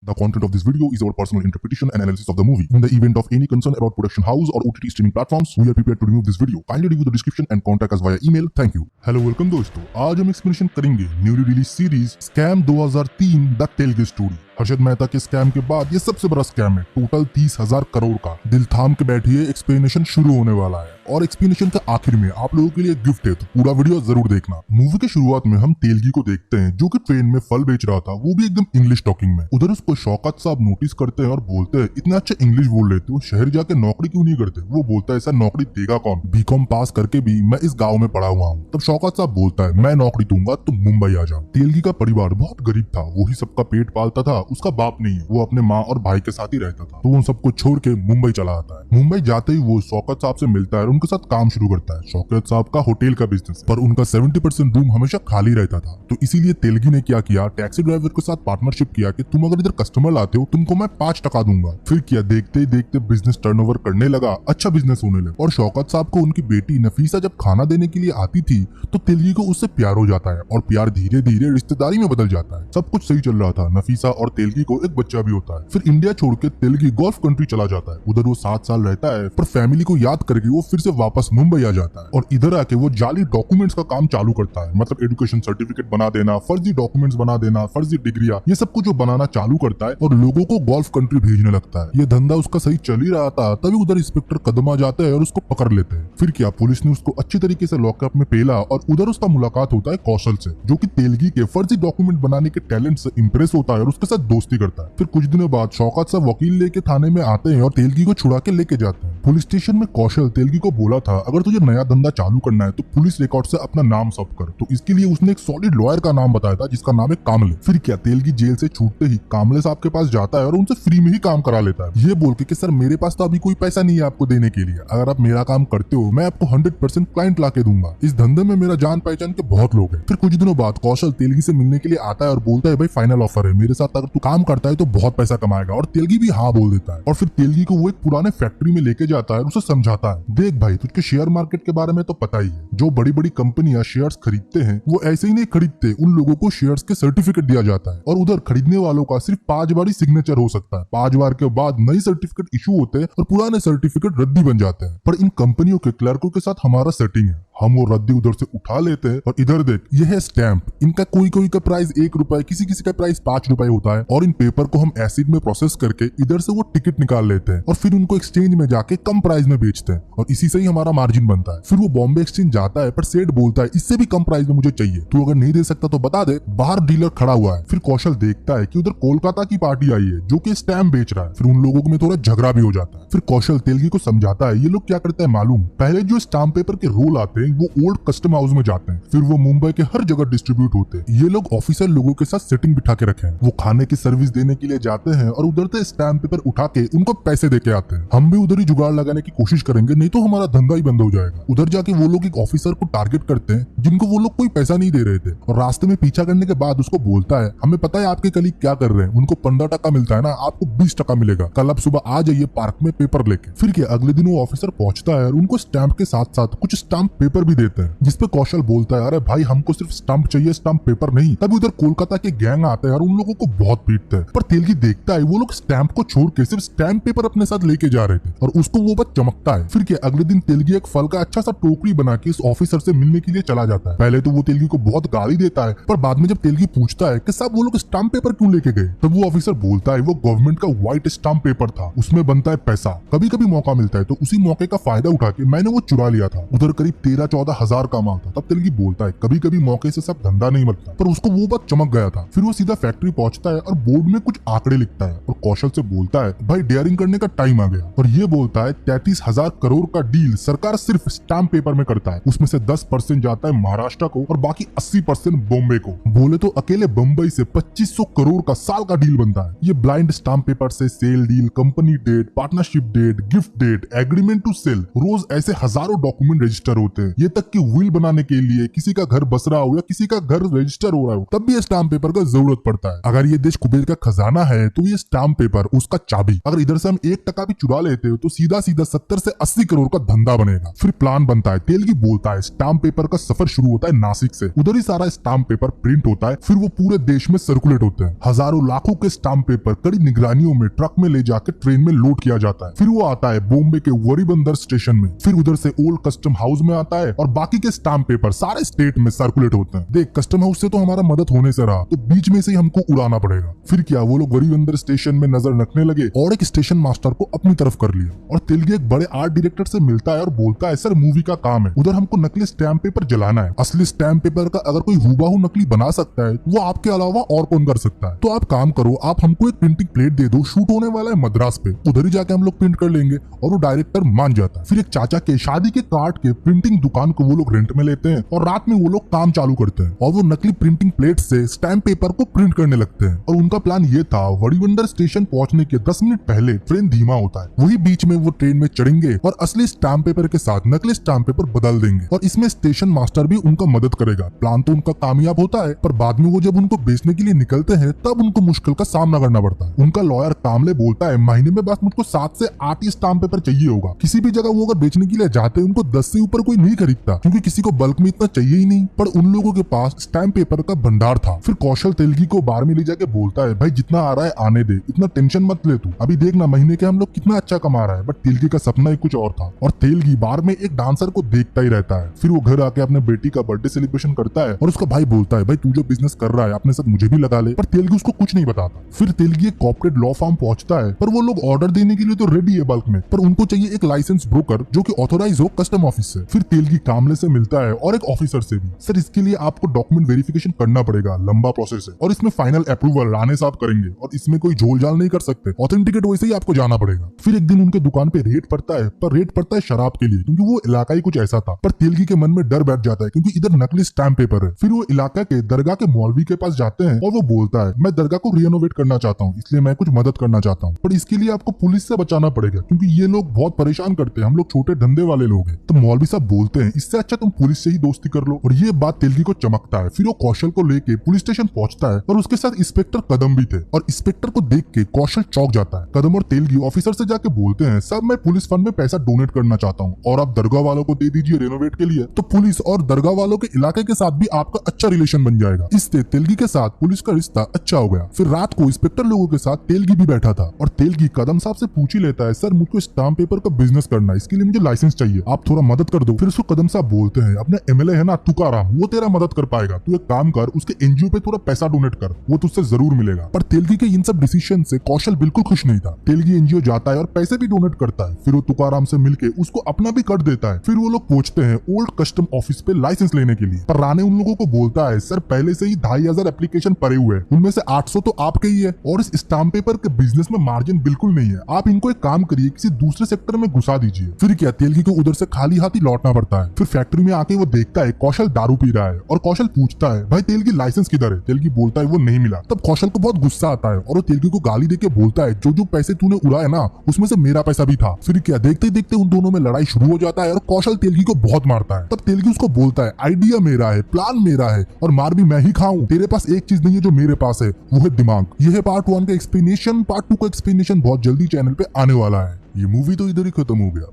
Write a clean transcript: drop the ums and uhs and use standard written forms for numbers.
The content of this video is our personal interpretation and analysis of the movie. In the event of any concern about production house or OTT streaming platforms, we are prepared to remove this video. Kindly review the description and contact us via email. Thank you. Hello, welcome दोस्तों। आज हम explanation करेंगे newly release series scam 2003 the Telugu story. Harshad Mehta के scam के बाद ये सबसे बड़ा स्कैम है, टोटल 30,000 करोड़ का। दिल थाम के बैठिए, एक्सप्लेनेशन शुरू होने वाला है और एक्सप्लेनेशन के आखिर में आप लोगों के लिए गिफ्ट है, तो पूरा वीडियो जरूर देखना। मूवी के शुरुआत में हम तेलगी को देखते हैं जो कि ट्रेन में फल बेच रहा था, वो भी एकदम इंग्लिश टॉकिंग में। उधर उसको शौकत साहब नोटिस करते हैं और बोलते हैं, इतना अच्छा इंग्लिश बोल लेते हो, शहर जाके नौकरी क्यों नहीं करते? वो बोलता है, ऐसा नौकरी देगा कौन, बीकॉम पास करके भी मैं इस गाँव में पढ़ा हुआ हूँ। तब शौकत साहब बोलता है, मैं नौकरी दूंगा तुम मुंबई आ जाओ। तेलगी का परिवार बहुत गरीब था, वही सबका पेट पालता था, उसका बाप नहीं, वो अपने माँ और भाई के साथ ही रहता था। तो उन सबको छोड़ के मुंबई चला आता है। मुंबई जाते ही वो शौकत साहब से मिलता है और उनके साथ काम शुरू करता है। शौकत साहब का होटल का बिजनेस है, पर उनका 70% रूम हमेशा खाली रहता था। तो इसीलिए तेलगी ने क्या किया, टैक्सी ड्राइवर के साथ पार्टनरशिप किया कि तुम अगर इधर कस्टमर लाते हो तुमको मैं 5% दूंगा। फिर क्या, देखते ही देखते बिजनेस टर्नओवर करने लगा, अच्छा बिजनेस होने लगा। और शौकत साहब को उनकी बेटी नफीसा जब खाना देने के लिए आती थी तो तेलगी को उससे प्यार हो जाता है और प्यार धीरे धीरे रिश्तेदारी में बदल जाता है। सब कुछ सही चल रहा था, नफीसा और तेलगी को एक बच्चा भी होता है। फिर इंडिया छोड़ के तेलगी गोल्फ कंट्री चला जाता है। उधर वो 7 साल रहता है, पर फैमिली को याद करके वो फिर से वापस मुंबई आ जाता है और इधर आके वो जाली डॉक्यूमेंट्स का काम चालू करता है। मतलब एजुकेशन सर्टिफिकेट बना देना, फर्जी डॉक्यूमेंट्स बना देना, फर्जी डिग्रियां, ये सब कुछ वो बनाना चालू करता है और लोगों को गोल्फ कंट्री भेजने लगता है। ये धंधा उसका सही चल ही रहा था, तभी उधर इंस्पेक्टर कदम आ जाते हैं और उसको पकड़ लेते हैं। फिर क्या, पुलिस ने उसको अच्छी तरीके से लॉकअप में पेला और उधर उसका मुलाकात होता है कौशल से, जो कि तेलगी के फर्जी डॉक्यूमेंट बनाने के टैलेंट से इंप्रेस होता है और उसके साथ दोस्ती करता है। फिर कुछ दिनों बाद शौकत साहब वकील लेके थाने में आते हैं और तेलगी को छुड़ा के लेके जाते हैं। पुलिस स्टेशन में कौशल तेलगी को बोला था, अगर तुझे नया धंधा चालू करना है तो पुलिस रिकॉर्ड से अपना नाम सब कर। तो इसके लिए उसने एक सॉलिड लॉयर का नाम बताया था जिसका नाम है कामले। फिर क्या, तेलगी जेल से छूटते ही कामले साहब के पास जाता है और उनसे फ्री में ही काम करा लेता है, ये बोल के कि सर मेरे पास तो अभी कोई पैसा नहीं है आपको देने के लिए, अगर आप मेरा काम करते हो मैं आपको 100% क्लाइंट ला के दूंगा। इस धंधे में मेरा जान पहचान के बहुत लोग हैं। फिर कुछ दिनों बाद कौशल तेलगी से मिलने के लिए आता है और बोलता है, भाई फाइनल ऑफर है, मेरे साथ अगर तू काम करता है तो बहुत पैसा कमाएगा। और तेलगी भी हाँ बोल देता है और फिर तेलगी को वो एक पुराने फैक्ट्री में लेके जाता है और उसे समझाता है, देख भाई तुझके शेयर मार्केट के बारे में तो पता ही है, जो बड़ी बड़ी कंपनियां शेयर्स खरीदते हैं वो ऐसे ही नहीं खरीदते, उन लोगों को शेयर्स के सर्टिफिकेट दिया जाता है और उधर खरीदने वालों का सिर्फ 5 बार ही सिग्नेचर हो सकता है। 5 बार के बाद नई सर्टिफिकेट इशू होते हैं और पुराने सर्टिफिकेट रद्दी बन जाते हैं। पर इन कंपनियों के क्लर्कों के साथ हमारा सेटिंग है, हम वो रद्दी उधर से उठा लेते हैं और इधर देख ये है स्टैंप, इनका कोई कोई का प्राइस 1 रुपए, किसी किसी का प्राइस 5 रुपए होता है और इन पेपर को हम एसिड में प्रोसेस करके इधर से वो टिकट निकाल लेते हैं और फिर उनको एक्सचेंज में जाके कम प्राइस में बेचते हैं और इसी से ही हमारा मार्जिन बनता है। फिर वो बॉम्बे एक्सचेंज जाता है, पर सेठ बोलता है इससे भी कम प्राइस में मुझे चाहिए, तू अगर नहीं दे सकता तो बता दे, बाहर डीलर खड़ा हुआ है। फिर कौशल देखता है कि उधर कोलकाता की पार्टी आई है जो कि स्टैम्प बेच रहा है, फिर उन लोगों में थोड़ा झगड़ा भी हो जाता है। फिर कौशल तेलगी को समझाता है, ये लोग क्या करते हैं मालूम, पहले जो स्टाम्प पेपर के रोल आते हैं वो ओल्ड कस्टम हाउस में जाते हैं, फिर वो मुंबई के हर जगह डिस्ट्रीब्यूट होते हैं। ये लोग ऑफिसर लोगों के साथ सेटिंग बिठा के रखे हैं, वो खाने की सर्विस देने के लिए जाते हैं और उधर से स्टैम्प पेपर उठा के उनको पैसे देके आते हैं। हम भी उधर ही जुगाड़ लगाने की कोशिश करेंगे, नहीं तो हमारा धंधा ही बंद हो जाएगा। उधर जाके वो लोग एक ऑफिसर को टारगेट करते हैं जिनको वो लोग कोई पैसा नहीं दे रहे थे और रास्ते में पीछा करने के बाद उसको बोलता है, हमें पता है आपके कलीग क्या कर रहे हैं, उनको 15% मिलता है ना, आपको 20% मिलेगा, कल आप सुबह आ जाइए पार्क में पेपर लेके। फिर क्या, अगले दिन वो ऑफिसर पहुंचता है और उनको स्टैंप के साथ साथ कुछ स्टैंप पेपर भी देते हैं, जिसपे कौशल बोलता है, अरे भाई हमको सिर्फ स्टैंप चाहिए, स्टैंप पेपर नहीं। तभी उधर कोलकाता के गैंग आते हैं और उन लोगों को बहुत पीटते हैं, पर तेलगी देखता है वो लोग स्टैंप को छोड़ के सिर्फ स्टैंप पेपर अपने साथ लेके जा रहे थे और उसको वो बात चमकता है। फिर क्या, अगले दिन तेलगी एक फल का अच्छा सा टोकरी बना के इस ऑफिसर से मिलने के लिए चला जाता है। पहले तो वो तेलगी को बहुत गाली देता है, पर बाद में जब तेलगी पूछता है कि साहब वो लोग स्टैंप पेपर क्यों लेके गए, तब वो ऑफिसर बोलता है वो गवर्नमेंट का व्हाइट स्टैंप पेपर था, उसमें बनता है पैसा, कभी कभी मौका मिलता है तो उसी मौके का फायदा उठा के मैंने वो चुरा लिया था। उधर करीब 13-14 हजार का माल था। तब तेलगी बोलता है कभी कभी मौके से सब धंधा नहीं बनता, पर उसको वो बात चमक गया था। फिर वो सीधा फैक्ट्री पहुंचता है और बोर्ड में कुछ आंकड़े लिखता है और कौशल से बोलता है, भाई डेयरिंग करने का टाइम आ गया। और ये बोलता है 33,000 करोड़ का डील सरकार सिर्फ स्टैंप पेपर में करता है, उसमें से 10% जाता है महाराष्ट्र को और बाकी 80% बॉम्बे को। बोले तो अकेले बम्बई से 2500 करोड़ का साल का डील बनता है। ये ब्लाइंड स्टैंप पेपर से sale deal, company deed, partnership deed, gift deed, agreement to sale, रोज ऐसे हजारों डॉक्यूमेंट रजिस्टर होते हैं ये तक कि विल बनाने के लिए किसी का घर बस रहा हो या किसी का घर रजिस्टर हो रहा हो तब भी ये स्टाम्प पेपर का जरूरत पड़ता है। अगर ये देश कुबेर का खजाना है तो ये स्टाम्प पेपर उसका चाबी। अगर इधर से हम 1% भी चुरा लेते हो तो सीधा सीधा 70 से 80 करोड़ का धंधा बनेगा। फिर प्लान बनता है, तेलगी बोलता है स्टाम्प पेपर का सफर शुरू होता है नासिक से, उधर ही सारा स्टाम्प पेपर प्रिंट होता है, फिर वो पूरे देश में सर्कुलेट होते हैं। हजारों लाखों के स्टाम्प पेपर कड़ी निगरानियों में ट्रक में ले जाकर ट्रेन में लोड किया जाता है। फिर वो आता है बॉम्बे के वरीबंदर स्टेशन में, फिर उधर से ओल्ड कस्टम हाउस में आता है और बाकी के स्टाम्प पेपर सारे स्टेट में सर्कुलेट होते हैं। देख, कस्टम हाउस से तो हमारा मदद होने से रहा, तो बीच में से ही हमको उड़ाना पड़ेगा। फिर क्या, वो लोग वरीबंदर स्टेशन में नजर रखने लगे और एक स्टेशन मास्टर को अपनी तरफ कर लिया और तेलगी एक बड़े आर्ट डायरेक्टर से मिलता है और बोलता है सर मूवी का काम है, उधर हमको नकली स्टैम्प पेपर जलाना है। असली स्टैम्प पेपर का अगर कोई हूबहू नकली बना सकता है वो आपके अलावा और कौन कर सकता है, तो आप काम करो, आप हमको एक प्रिंटिंग प्लेट दे दो, शूट होने वाला है मद्रास पे, उधर ही जाके हम लोग प्रिंट कर लेंगे। और वो डायरेक्टर मान जाता है। फिर एक चाचा के शादी के कार्ड के प्रिंटिंग दुकान को वो लोग रेंट में लेते हैं और रात में वो लोग काम चालू करते हैं और वो नकली प्रिंटिंग प्लेट से स्टैम्प पेपर को प्रिंट करने लगते हैं। और उनका प्लान ये था, वड़ीबंदर स्टेशन पहुंचने के 10 मिनट पहले ट्रेन धीमा होता है, वही बीच में वो ट्रेन में चढ़ेंगे और असली स्टैम्प पेपर के साथ नकली स्टैम्प पेपर बदल देंगे और इसमें स्टेशन मास्टर भी उनका मदद करेगा। प्लान तो उनका कामयाब होता है, पर बाद में वो जब उनको बेचने के लिए निकलते हैं तब उनको मुश्किल का सामना करना पड़ता है। उनका लॉयर कामले बोलता है महीने में बस मुझको 7 से 8 ही स्टाम्प पेपर चाहिए होगा। किसी भी जगह वो अगर बेचने के लिए जाते हैं उनको 10 से ऊपर कोई नहीं खरीदता, क्योंकि किसी को बल्क में इतना चाहिए ही नहीं। पर उन लोगों के पास स्टैम्प पेपर का भंडार था। फिर कौशल तेलगी को बार में ले जाके बोलता है भाई जितना आ रहा है आने दे, इतना टेंशन मत ले तू, अभी देखना महीने के हम लोग कितना अच्छा कमा रहा है। बट तेलगी का सपना ही कुछ और था और तेलगी बार में एक डांसर को देखता ही रहता है। फिर वो घर आके अपने बेटी का बर्थडे सेलिब्रेशन करता है और उसका भाई बोलता है भाई तू जो बिजनेस कर रहा है अपने साथ मुझे भी लगा ले, पर तेलगी उसको कुछ नहीं बताता। फिर तेलगी एक कॉर्पोरेट लॉ फर्म पहुंचता है, पर वो लोग ऑर्डर देने के लिए तो रेडी है बल्क में, पर उनको चाहिए एक लाइसेंस ब्रोकर जो कि ऑथोराइज हो कस्टम ऑफिस से। फिर तेलगी कामले से मिलता है और एक ऑफिसर से भी। सर इसके लिए आपको डॉक्यूमेंट वेरिफिकेशन करना पड़ेगा, लंबा प्रोसेस है और इसमें फाइनल अप्रूवल राणे साहब करेंगे और इसमें कोई झोल झाल नहीं कर सकते, ऑथेंटिकेट वैसे ही आपको जाना पड़ेगा। फिर एक दिन उनके दुकान पे रेड पड़ता है, पर रेड पड़ता है शराब के लिए, क्योंकि वो इलाका ही कुछ ऐसा था। पर तेलगी के मन में डर बैठ जाता है क्योंकि इधर नकली स्टैम्प पेपर है। फिर वो इलाका के दरगाह के मौलवी के पास जाते हैं और वो बोलता है मैं दरगाह को रिनोवेट करना चाहता हूँ, इसलिए मैं कुछ मदद करना चाहता हूँ, पर इसके लिए आपको पुलिस से बचाना पड़ेगा क्योंकि ये लोग बहुत परेशान करते हैं, हम लोग छोटे धंधे वाले लोग हैं। तो मौलवी साहब बोलते हैं इससे अच्छा तुम पुलिस से ही दोस्ती कर लो, और ये बात तेलगी को चमकता है। फिर वो कौशल को लेके पुलिस स्टेशन पहुंचता है और उसके साथ इंस्पेक्टर कदम भी थे, और इंस्पेक्टर को देख के कौशल चौंक जाता है। कदम और तेलगी ऑफिसर से जाके बोलते हैं साहब मैं पुलिस फंड में पैसा डोनेट करना चाहता हूँ और आप दरगाह वालों को दे दीजिए रेनोवेट के लिए, तो पुलिस और दरगाह वालों के इलाके के साथ भी आपका अच्छा रिलेशन बन जाएगा। इससे तेलगी के साथ पुलिस का रिश्ता अच्छा हो गया। फिर रात को इंस्पेक्टर लोगों के साथ तेलगी भी बैठा था और तेलगी कदम साहब से पूछ ही लेता है सर मुझको स्टाम्प पेपर का बिजनेस करना है, इसके लिए मुझे लाइसेंस चाहिए, आप थोड़ा मदद कर दो। फिर उसको कदम साहब बोलते हैं अपने एमएलए है ना तुकाराम, वो तेरा मदद कर पाएगा, तू एक काम कर उसके एनजीओ पे थोड़ा पैसा डोनेट कर, वो तुझसे जरूर मिलेगा। पर तेलगी के इन सब डिसीजन से कौशल बिल्कुल खुश नहीं था। तेलगी एनजीओ जाता है और पैसे भी डोनेट करता है, फिर वो तुकाराम से मिलके उसको अपना भी कर देता है। फिर वो लोग पहुंचते हैं ओल्ड कस्टम ऑफिस पे लाइसेंस लेने के लिए, पर राणे उन लोगों को बोलता है सर पहले से ही 2500 एप्लीकेशन पड़े हुए हैं, उनमें से 800 तो आपके ही है और इस स्टाम्प पेपर के बिजनेस में मार्जिन बिल्कुल नहीं है, आप इनको एक काम करिए किसी दूसरे सेक्टर में घुसा दीजिए। फिर क्या, तेलगी को उधर से खाली हाथ ही लौटना पड़ता है। फिर फैक्ट्री में आके वो देखता है कौशल दारू पी रहा है और कौशल पूछता है भाई तेलगी लाइसेंस किधर है? तेलगी बोलता है वो नहीं मिला। तब कौशल को बहुत गुस्सा आता है और वो तेलगी को गाली देके बोलता है जो जो पैसे तूने उड़ाए ना उसमें से मेरा पैसा भी था। फिर क्या, देखते देखते उन दोनों में लड़ाई शुरू हो जाता है और कौशल तेलगी को बहुत मारता है। तब तेलगी उसको बोलता है आइडिया मेरा है, प्लान मेरा है और मार भी मैं ही खाऊं, तेरे पास एक चीज नहीं है जो मेरे पास है, वो है दिमाग। यह है पार्ट 1 का एक्सप्लेनेशन। पार्ट 2 का एक्सप्लेनेशन बहुत जल्दी चैनल पे आने वाला है। ये मूवी तो इधर ही खत्म हो गया।